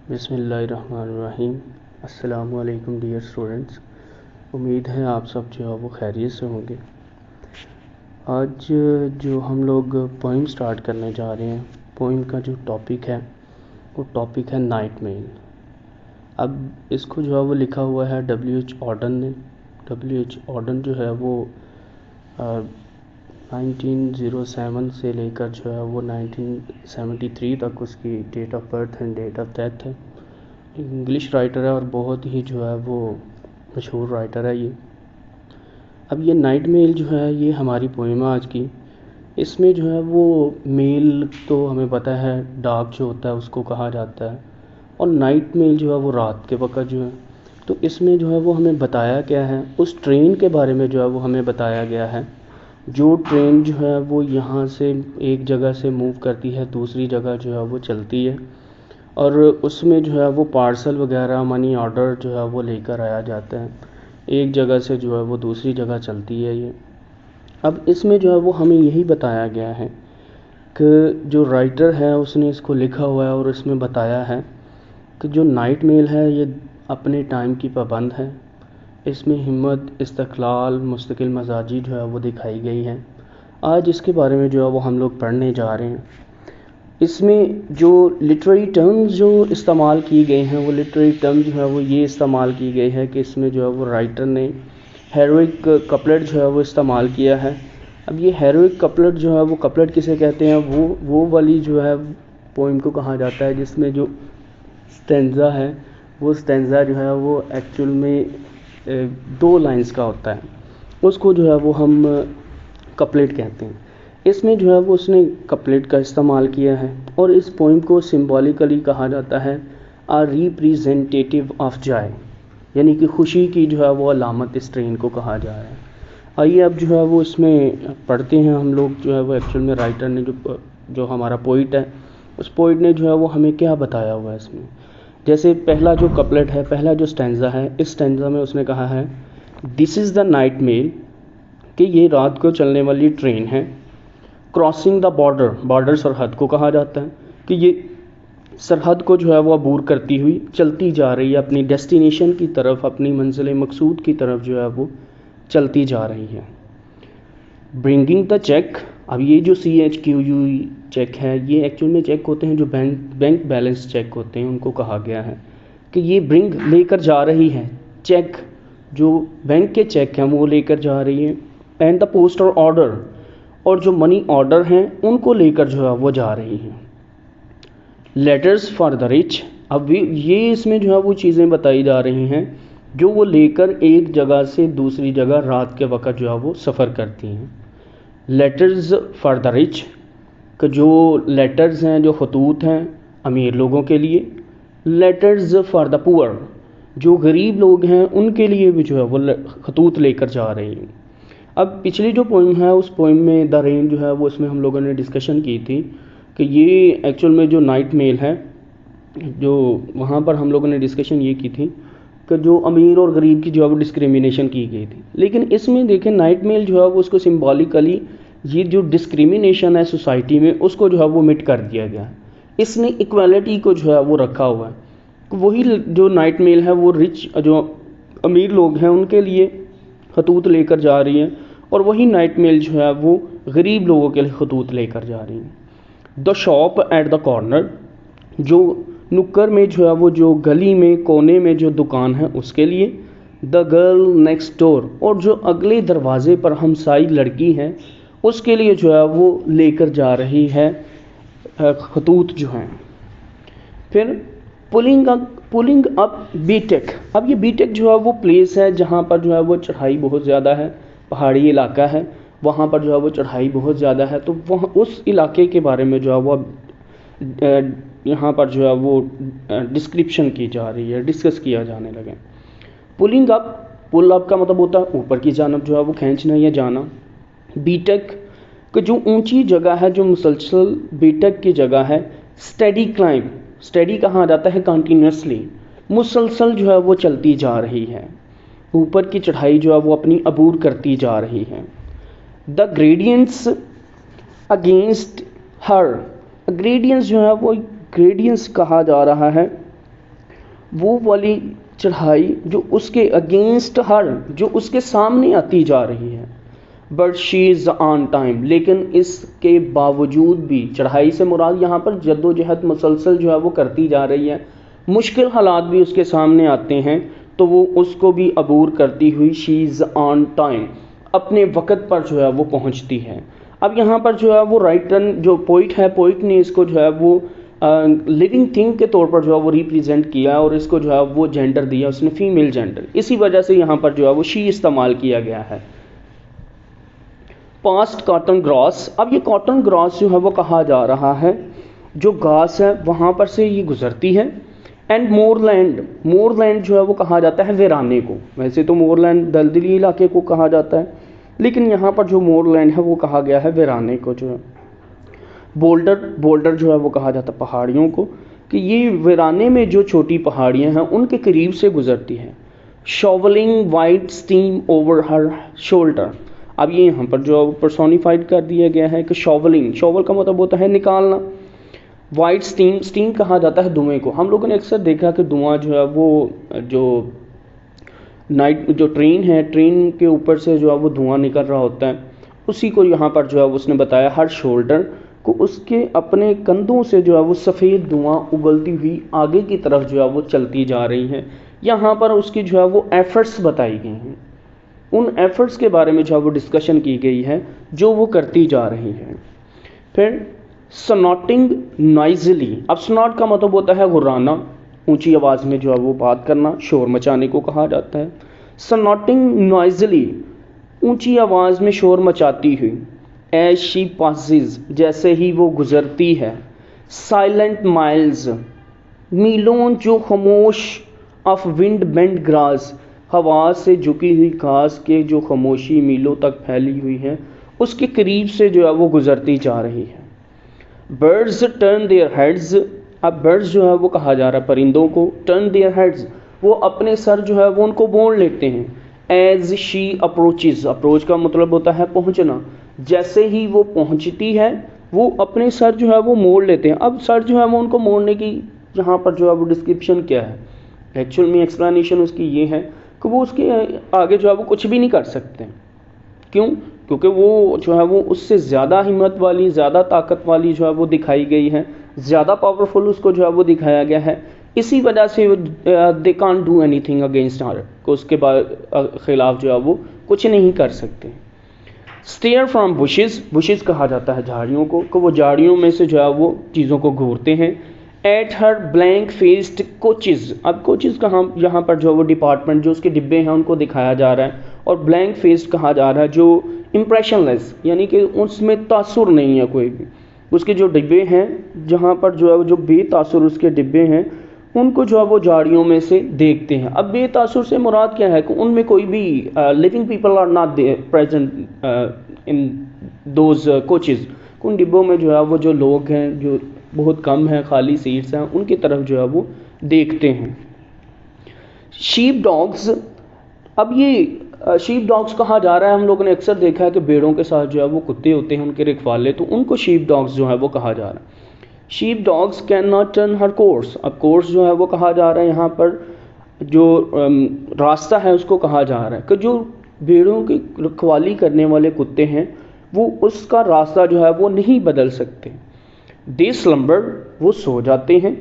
बिस्मिल्लाहिर्रहमानिर्रहीम। अस्सलामु अलैकुम डियर स्टूडेंट्स। उम्मीद है आप सब जो है वो खैरियत से होंगे। आज जो हम लोग पोइम स्टार्ट करने जा रहे हैं, पोइम का जो टॉपिक है वो टॉपिक है नाइट मेल। अब इसको जो है वो लिखा हुआ है W.H. ऑर्डन ने। W.H. ऑर्डन जो है वो 1907 से लेकर जो है वो 1973 तक उसकी date of birth and date of death है। इंग्लिश राइटर है और बहुत ही जो है वो मशहूर राइटर है ये। अब ये नाइट मेल जो है ये हमारी पोएम है आज की। इसमें जो है वो मेल तो हमें पता है डार्क जो होता है उसको कहा जाता है, और नाइट मेल जो है वो रात के वक़्त जो है। तो इसमें जो है वो हमें बताया क्या है, उस ट्रेन के बारे में जो है वो हमें बताया गया है। जो ट्रेन जो है वो यहाँ से एक जगह से मूव करती है दूसरी जगह जो है वो चलती है, और उसमें जो है वो पार्सल वगैरह मनी ऑर्डर जो है वो लेकर आया जाता है। एक जगह से जो है वो दूसरी जगह चलती है ये। अब इसमें जो है वो हमें यही बताया गया है कि जो राइटर है उसने इसको लिखा हुआ है और इसमें बताया है कि जो नाइट मेल है ये अपने टाइम की पाबंद है। इसमें हिम्मत, इस्तक़लाल, मुस्तकिल मजाजी जो है वो दिखाई गई है। आज इसके बारे में जो है वो हम लोग पढ़ने जा रहे हैं। इसमें जो लिटरेरी टर्म्स जो इस्तेमाल की गई हैं वो लिटरेरी टर्म जो है वो ये इस्तेमाल की गई है कि इसमें जो है वो राइटर ने हेरोइक कपलेट जो है वो इस्तेमाल किया है। अब ये हेरोइक कपलेट जो है वो कपलेट किसे कहते हैं, वो वाली जो है पोइम को कहा जाता है जिसमें जो स्टेंजा है वो स्टेंजा जो है वो एक्चुअल में 2 लाइंस का होता है, उसको जो है वो हम कपलेट कहते हैं। इसमें जो है वो उसने कपलेट का इस्तेमाल किया है और इस पोइम को सिंबॉलिकली कहा जाता है आ रिप्रेजेंटेटिव ऑफ जॉय, यानी कि खुशी की जो है वो अलामत इस ट्रेन को कहा जा रहा है। आइए अब जो है वो इसमें पढ़ते हैं हम लोग जो है वो एक्चुअल में राइटर ने जो हमारा पोइट है उस पोइट ने जो है वो हमें क्या बताया हुआ है इसमें। जैसे पहला जो कपलेट है, पहला जो स्टैंजा है, इस स्टैंजा में उसने कहा है this is the Night Mail, कि ये रात को चलने वाली ट्रेन है। क्रॉसिंग द बॉर्डर, बॉर्डर सरहद को कहा जाता है कि ये सरहद को जो है वो अबूर करती हुई चलती जा रही है अपनी डेस्टिनेशन की तरफ, अपनी मंजिल मकसूद की तरफ जो है वो चलती जा रही है। ब्रिंगिंग द चेक, अब ये जो CHQU चेक है ये एक्चुअल में चेक होते हैं जो बैंक बैलेंस चेक होते हैं, उनको कहा गया है कि ये ब्रिंग लेकर जा रही है चेक, जो बैंक के चेक हैं वो लेकर जा रही है। एंड द पोस्टल ऑर्डर, और जो मनी ऑर्डर हैं उनको लेकर जो है वो जा रही हैं। लेटर्स फॉर द रिच, अब ये इसमें जो है वो चीज़ें बताई जा रही हैं जो वो लेकर एक जगह से दूसरी जगह रात के वक़्त जो है वो सफ़र करती हैं। लेटर्स फॉर द रिच, कि जो लेटर्स हैं, जो खतूत हैं अमीर लोगों के लिए। लेटर्स फॉर द पुअर, जो गरीब लोग हैं उनके लिए भी जो है वो खतूत लेकर जा रही हैं। अब पिछली जो पोइम है उस पोइम में द रेन जो है वो इसमें हम लोगों ने डिस्कशन की थी कि ये एक्चुअल में जो नाइट मेल है, जो वहाँ पर हम लोगों ने डिस्कशन ये की थी कि जो अमीर और गरीब की जो है वो डिस्क्रिमिनेशन की गई थी। लेकिन इसमें देखें नाइट मेल जो है वो उसको सिंबॉलिकली ये जो डिस्क्रिमिनेशन है सोसाइटी में उसको जो है वो मिट कर दिया गया है। इसने इक्वालिटी को जो है वो रखा हुआ है। वही जो नाइट मेल है वो रिच, जो अमीर लोग हैं उनके लिए खतूत लेकर जा रही है, और वही नाइट मेल जो है वो गरीब लोगों के लिए खतूत लेकर जा रही है। The shop at the corner, जो नुक्कर में जो है वो जो गली में कोने में जो दुकान है उसके लिए। द गर्ल नेक्स्ट डोर, और जो अगले दरवाजे पर हमसाई लड़की है उसके लिए जो है वो लेकर जा रही है खतूत जो हैं। फिर पुलिंग अप बीटेक, अब ये बीटेक जो है वो प्लेस है जहाँ पर जो है वो चढ़ाई बहुत ज़्यादा है, पहाड़ी इलाका है, वहाँ पर जो है वो चढ़ाई बहुत ज़्यादा है। तो वहाँ उस इलाके के बारे में जो है वो यहाँ पर जो है वो डिस्क्रिप्शन की जा रही है, डिस्कस किया जाने लगे। पुलिंग अप, पुल अप का मतलब होता है ऊपर की जानब जो है वो खींचना या जाना। बीटेक कि जो ऊंची जगह है, जो मुसलसल बीटेक की जगह है। स्टडी क्लाइंब, स्टडी कहा जाता है कंटिन्यूसली, मुसलसल जो है वो चलती जा रही है, ऊपर की चढ़ाई जो है वो अपनी अबूर करती जा रही है। The gradients against her, gradients जो है वो ग्रेडियंट्स कहा जा रहा है वो वाली चढ़ाई जो उसके अगेंस्ट हर, जो उसके सामने आती जा रही है। But she is on time, लेकिन इसके बावजूद भी, चढ़ाई से मुराद यहाँ पर जद्दोजहद मुसलसल जो है वो करती जा रही है, मुश्किल हालात भी उसके सामने आते हैं तो वो उसको भी अबूर करती हुई शी इज़ ऑन टाइम, अपने वक़्त पर जो है वो पहुँचती है। अब यहाँ पर जो है वो राइटर जो पोइट है, पोइट ने इसको जो है वो लिविंग थिंग के तौर पर जो है वो रिप्रेजेंट किया और इसको जो है वो जेंडर दिया उसने, फीमेल जेंडर। इसी वजह से यहाँ पर जो है वो शी इस्तेमाल किया गया है। पास्ट कॉटन ग्रास, अब ये कॉटन ग्रास जो है वो कहा जा रहा है जो घास है वहाँ पर से ये गुजरती है। एंड मोरलैंड, मोरलैंड जो है वो कहा जाता है वीराने को। वैसे तो मोरलैंड दलदली इलाके को कहा जाता है, लेकिन यहाँ पर जो मोरलैंड है वो कहा गया है वीराने को जो है। बोल्डर, बोल्डर जो है वो कहा जाता है पहाड़ियों को, कि ये वीराने में जो छोटी पहाड़ियाँ हैं उनके करीब से गुजरती है। Shovelling white steam over her shoulder, अब ये यहाँ पर जो पर्सोनिफाइड कर दिया गया है कि शॉवलिंग, शॉवल का मतलब होता है निकालना, वाइट स्टीम, स्टीम कहा जाता है धुएं को। हम लोगों ने अक्सर देखा कि धुआं जो है वो जो नाइट जो ट्रेन है, ट्रेन के ऊपर से जो है वो धुआं निकल रहा होता है, उसी को यहाँ पर जो है उसने बताया हर शोल्डर को, उसके अपने कंधों से जो है वो सफ़ेद धुआं उगलती हुई आगे की तरफ जो है वो चलती जा रही है। यहाँ पर उसकी जो है वो एफर्ट्स बताई गई हैं, उन एफर्ट्स के बारे में जो है वो डिस्कशन की गई है जो वो करती जा रही है। फिर स्नॉटिंग नॉइजली, अब स्नॉट का मतलब होता है गुर्राना, ऊंची आवाज़ में जो है वो बात करना, शोर मचाने को कहा जाता है। स्नॉटिंग नॉइजली, ऊंची आवाज़ में शोर मचाती हुई। एज शी पासेस, जैसे ही वो गुजरती है। साइलेंट माइल्स, मीलों जो खामोश। ऑफ विंड बेंड ग्रास, हवा से झुकी हुई घास के जो खामोशी मीलों तक फैली हुई है उसके करीब से जो है वो गुजरती जा रही है। बर्ड्स टर्न देयर हेड्स, अब बर्ड्स जो है वो कहा जा रहा है परिंदों को, टर्न देयर हेड्स, वो अपने सर जो है वो उनको मोड़ लेते हैं। एज शी अप्रोचेज, अप्रोच का मतलब होता है पहुंचना, जैसे ही वो पहुंचती है वो अपने सर जो है वो मोड़ लेते हैं। अब सर जो है वो उनको मोड़ने की यहाँ पर जो है वो डिस्क्रिप्शन क्या है, एक्चुअल में एक्सप्लेनेशन उसकी ये है कि वो उसके आगे जो है वो कुछ भी नहीं कर सकते। क्यों? क्योंकि वो जो है वो उससे ज़्यादा हिम्मत वाली, ज़्यादा ताकत वाली जो है वो दिखाई गई है, ज़्यादा पावरफुल उसको जो है वो दिखाया गया है। इसी वजह से they can't do anything against her, को उसके खिलाफ जो है वो कुछ नहीं कर सकते। स्टेयर फ्रॉम बुशेस, बुशेस कहा जाता है झाड़ियों को, कि वो झाड़ियों में से जो है वो चीज़ों को घूरते हैं। Eight her blank faced coaches, अब कोचेज़ कहाँ, यहाँ पर जो वो डिपार्टमेंट जो उसके डिब्बे हैं उनको दिखाया जा रहा है, और ब्लैंक फेस्ड कहा जा रहा है जो इम्प्रेशनलेस, यानी कि उसमें तासुर नहीं है कोई भी। उसके जो डिब्बे हैं जहाँ पर जो है वो जो बेतासुर उसके डिब्बे हैं उनको जो है वो झाड़ियों में से देखते हैं। अब बेतासुर से मुराद क्या है कि उनमें कोई भी living people are not present in those coaches, उन डिब्बों में जो है वो जो लोग हैं जो बहुत कम हैं, खाली सीट्स हैं, उनकी तरफ जो है वो देखते हैं। शीप डॉग्स, अब ये शीप डॉग्स कहा जा रहा है, हम लोगों ने अक्सर देखा है कि भेड़ों के साथ जो है वो कुत्ते होते हैं उनके रखवाले, तो उनको शीप डॉग्स जो है वो कहा जा रहा है। Sheep dogs can not turn her course, अब कोर्स जो है वो कहा जा रहा है यहाँ पर जो रास्ता है उसको कहा जा रहा है कि जो भेड़ों की रखवाली करने वाले कुत्ते हैं वो उसका रास्ता जो है वो नहीं बदल सकते। दे स्लम्बर, वो सो जाते हैं।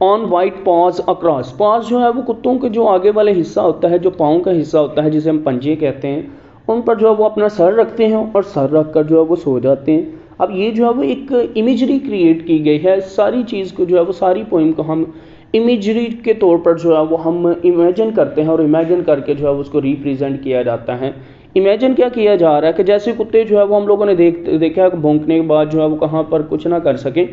On white pause across, pause जो है वो कुत्तों के जो आगे वाले हिस्सा होता है, जो पाँव का हिस्सा होता है जिसे हम पंजे कहते हैं, उन पर जो है वो अपना सर रखते हैं और सर रख कर जो है वो सो जाते हैं। अब ये जो है वो एक इमेजरी क्रिएट की गई है, सारी चीज़ को जो है वो सारी पोइम को हम इमेजरी के तौर पर जो है वो हम इमेजिन करते हैं और इमेजिन करके जो है उसको रिप्रेजेंट किया जाता है। इमेजिन क्या किया जा रहा है कि जैसे कुत्ते जो है वो हम लोगों ने देखा है भौंकने के बाद जो है वो कहाँ पर कुछ ना कर सके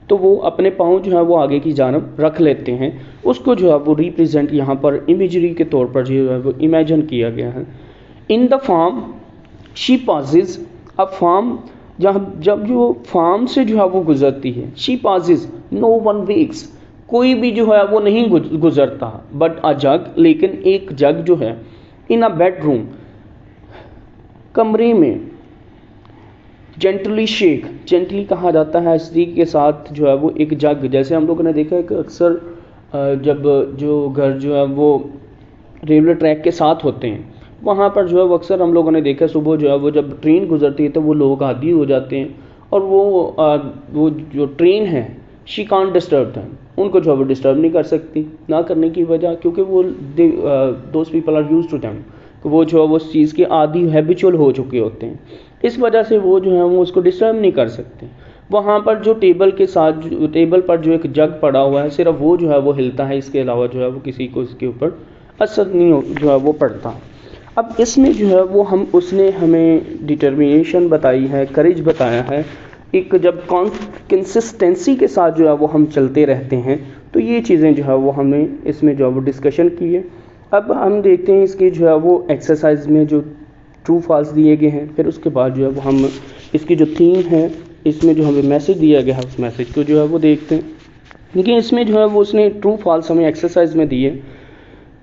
तो वो अपने पाँव जो है वो आगे की जानब रख लेते हैं, उसको जो है वो रिप्रेजेंट यहाँ पर इमेजरी के तौर पर जो है वो इमेजिन किया गया है। In the farm she pauses, अब फार्म जब जो फार्म से जो है वो गुजरती है, she pauses no one wax, कोई भी जो है वो नहीं गुजरता। बट अ जग, लेकिन एक जग जो है, इन अ बेडरूम, कमरे में, जेंटली शेक, जेंटली कहा जाता है स्त्री के साथ जो है वो एक जग, जैसे हम लोगों ने देखा है कि अक्सर जब जो घर जो है वो रेलवे ट्रैक के साथ होते हैं, वहाँ पर जो है वो अक्सर हम लोगों ने देखा सुबह जो है वो जब ट्रेन गुजरती है तो वो लोग आदी हो जाते हैं और वो जो ट्रेन है शी कांट डिस्टर्ब दैम, उनको जो है वो डिस्टर्ब नहीं कर सकती, ना करने की वजह क्योंकि वो those people are use to them, तो वो जो है वो उस चीज़ के आदी हैबिचुअल हो चुके होते हैं, इस वजह से वो जो है वो उसको डिस्टर्ब नहीं कर सकते। वहाँ पर जो टेबल के साथ टेबल पर जो एक जग पड़ा हुआ है सिर्फ वो जो है वो हिलता है, इसके अलावा जो है वो किसी को इसके ऊपर असर नहीं जो है वो पड़ता। अब इसमें जो है वो उसने हमें डिटर्मिनेशन बताई है, करेज बताया है, एक जब कंसिस्टेंसी के साथ जो है वो हम चलते रहते हैं, तो ये चीज़ें जो है वो हमने इसमें जो है वो डिस्कशन की है। अब हम देखते हैं इसके जो है वो एक्सरसाइज में जो ट्रू फॉल्स दिए गए हैं, फिर उसके बाद जो है वो हम इसकी जो थीम है, इसमें जो हमें मैसेज दिया गया है उस मैसेज को जो है वो देखते हैं। लेकिन इसमें जो है वो उसने ट्रू फॉल्स हमें एक्सरसाइज में दिए।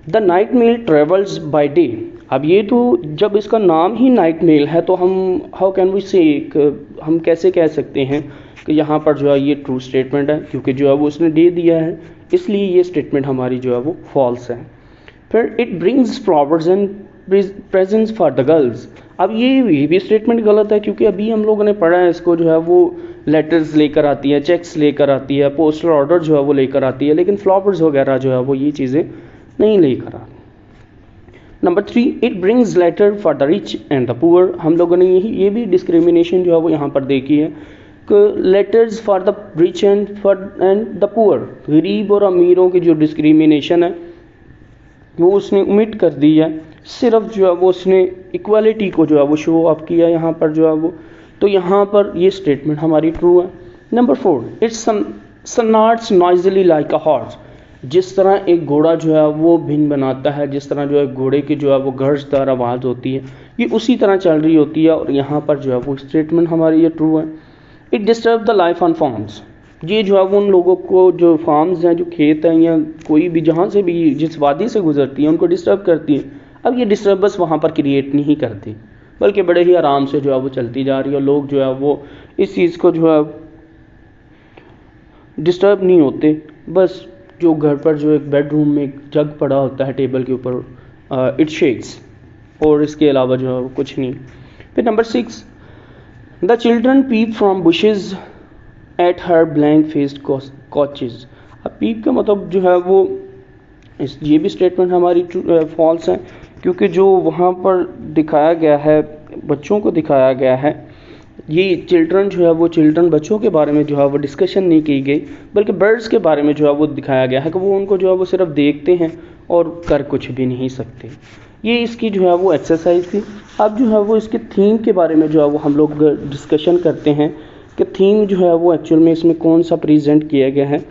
The Night Mail travels by day. अब ये तो जब इसका नाम ही नाइट मेल है तो हम हाउ कैन वी से हम कैसे कह सकते हैं कि यहाँ पर जो है ये ट्रू स्टेटमेंट है, क्योंकि जो है वो उसने डे दिया है, इसलिए ये स्टेटमेंट हमारी जो है वो फॉल्स है। फिर it brings flowers and presents for the girls. अब ये भी स्टेटमेंट गलत है, क्योंकि अभी हम लोगों ने पढ़ा है इसको जो है वो लेटर्स लेकर आती है, चेक्स लेकर आती है, पोस्टल ऑर्डर जो है वो लेकर आती है, लेकिन फ्लावर्स वगैरह जो है वो ये चीज़ें नहीं लेकर आती। Number 3, it brings letter for the rich and the poor. हम लोगों ने ये भी डिस्क्रिमिनेशन जो है वो यहाँ पर देखी है कि letters for the rich and the poor, गरीब और अमीरों की जो डिस्क्रिमिनेशन है वो उसने ओमिट कर दी है, सिर्फ जो है वो उसने इक्वालिटी को जो है वो शो ऑफ किया यहाँ पर जो है वो, तो यहाँ पर ये स्टेटमेंट हमारी ट्रू है। Number 4, it's snorts noisily like a horse. जिस तरह एक घोड़ा जो है वो भिन्न बनाता है, जिस तरह जो है घोड़े की जो है वो गर्जदार आवाज़ होती है, ये उसी तरह चल रही होती है, और यहाँ पर जो है वो स्टेटमेंट हमारी ये ट्रू है। It disturb the life on farms. ये जो है वो उन लोगों को जो फार्म्स हैं, जो खेत हैं या कोई भी जहाँ से भी जिस वादी से गुजरती है उनको डिस्टर्ब करती है। अब ये डिस्टर्बेंस वहाँ पर क्रिएट नहीं करती, बल्कि बड़े ही आराम से जो है वो चलती जा रही है, और लोग जो है वो इस चीज़ को जो है डिस्टर्ब नहीं होते। बस जो घर पर जो एक बेडरूम में एक जग पड़ा होता है टेबल के ऊपर, इट शेक्स, और इसके अलावा जो है वो कुछ नहीं। फिर number 6, the children peep from bushes at her blank faced coaches. अब पीप का मतलब जो है वो ये भी स्टेटमेंट हमारी फॉल्स है, क्योंकि जो वहाँ पर दिखाया गया है, बच्चों को दिखाया गया है, ये चिल्ड्रन जो है वो चिल्ड्रन बच्चों के बारे में जो है वो डिस्कशन नहीं की गई, बल्कि बर्ड्स के बारे में जो है वो दिखाया गया है कि वो उनको जो है वो सिर्फ देखते हैं और कर कुछ भी नहीं सकते। ये इसकी जो है वो एक्सरसाइज थी। अब जो है वो इसके थीम के बारे में जो है वो हम लोग डिस्कशन करते हैं कि थीम जो है वो एक्चुअल में इसमें कौन सा प्रेजेंट किया गया है।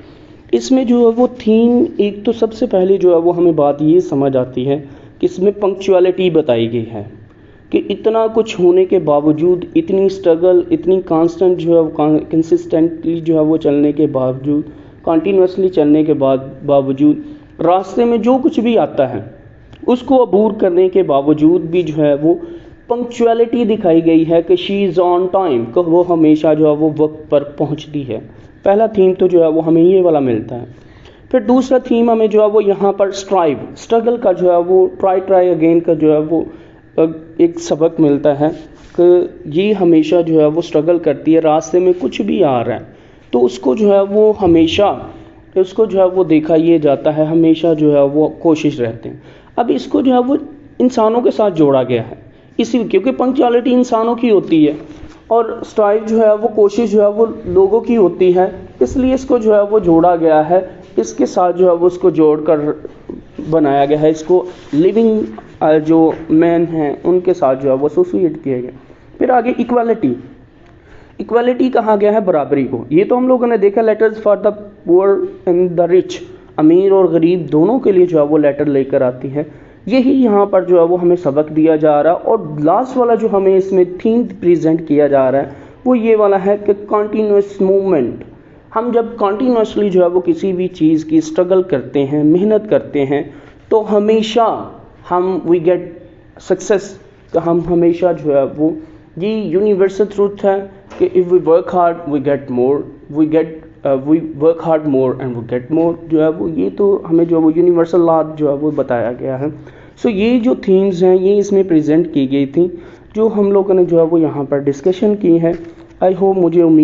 इसमें जो है वो थीम, एक तो सबसे पहले जो है वो हमें बात ये समझ आती है कि इसमें पंक्चुअलिटी बताई गई है कि इतना कुछ होने के बावजूद, इतनी स्ट्रगल, इतनी कांस्टेंट जो है कंसिस्टेंटली जो है वो चलने के बावजूद, कंटिन्यूसली चलने के बावजूद, रास्ते में जो कुछ भी आता है उसको अबूर करने के बावजूद भी जो है वो पंक्चुअलिटी दिखाई गई है कि शी इज़ ऑन टाइम, कि वो हमेशा जो है वो वक्त पर पहुंचती है। पहला थीम तो जो है वो हमें ये वाला मिलता है। फिर दूसरा थीम हमें जो है वो यहाँ पर स्ट्रगल का जो है वो ट्राई अगेन का जो है वो एक सबक मिलता है कि ये हमेशा जो है वो स्ट्रगल करती है, रास्ते में कुछ भी आ रहा है तो उसको जो है वो हमेशा उसको जो है वो देखा ये जाता है, हमेशा जो है वो कोशिश रहते हैं। अब इसको जो है वो इंसानों के साथ जोड़ा गया है, इसी क्योंकि पंक्चुअलिटी इंसानों की होती है और स्ट्राइव जो है वो कोशिश जो है वो लोगों की होती है, इसलिए इसको जो है वो जोड़ा गया है, इसके साथ जो है वो उसको जोड़कर बनाया गया है, इसको लिविंग जो मैन हैं उनके साथ जो है वो एसोसिएट किया गया। फिर आगे इक्वालिटी कहा गया है बराबरी को। ये तो हम लोगों ने देखा letters for the poor and the rich, अमीर और गरीब दोनों के लिए जो है वो लेटर लेकर आती है। यही यहाँ पर जो है वो हमें सबक दिया जा रहा है। और लास्ट वाला जो हमें इसमें थीम प्रेजेंट किया जा रहा है वो ये वाला है कि कंटिन्यूस मूवमेंट। हम जब कंटिन्यूसली जो है वो किसी भी चीज़ की स्ट्रगल करते हैं, मेहनत करते हैं, तो हमेशा हम वी गेट सक्सेस। तो हम हमेशा जो है वो ये यूनिवर्सल ट्रूथ है कि if we work hard we get more, we get we work hard more and वो गेट मोर, जो है वो ये तो हमें जो है वो यूनिवर्सल लॉ जो है वो बताया गया है। सो ये जो थीम्स हैं ये इसमें प्रेजेंट की गई थी, जो हम लोगों ने जो है वो यहाँ पर डिस्कशन की है। आई होप, मुझे उम्मीद